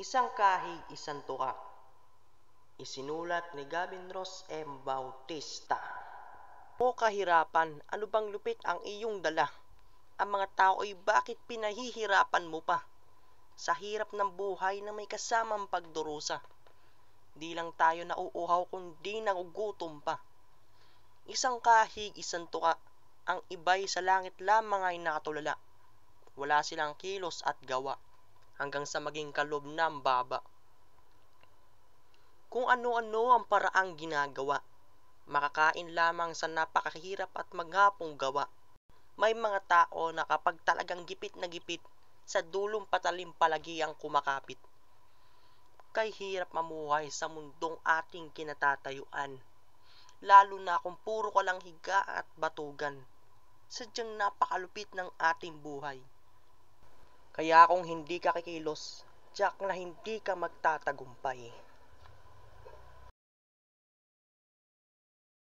Isang kahig, isang tuka. Isinulat ni Gavin Ross M. Bautista. O kahirapan, ano bang lupit ang iyong dala? Ang mga tao ay bakit pinahihirapan mo pa? Sa hirap ng buhay na may kasamang pagdurusa. Di lang tayo nauuhaw kundi nagugutom pa. Isang kahig, isang tuka. Ang iba'y sa langit lamang ay nakatulala. Wala silang kilos at gawa hanggang sa maging kalob ng baba. Kung ano-ano ang paraang ginagawa, makakain lamang sa napakahirap at maghapong gawa. May mga tao na kapag talagang gipit na gipit, sa dulong patalim palagi ang kumakapit. Kay hirap mamuhay sa mundong ating kinatatayuan, lalo na kung puro ka lang higa at batugan. Sadyang napakalupit ng ating buhay. Kaya kung hindi ka kikilos, tiyak na hindi ka magtatagumpay.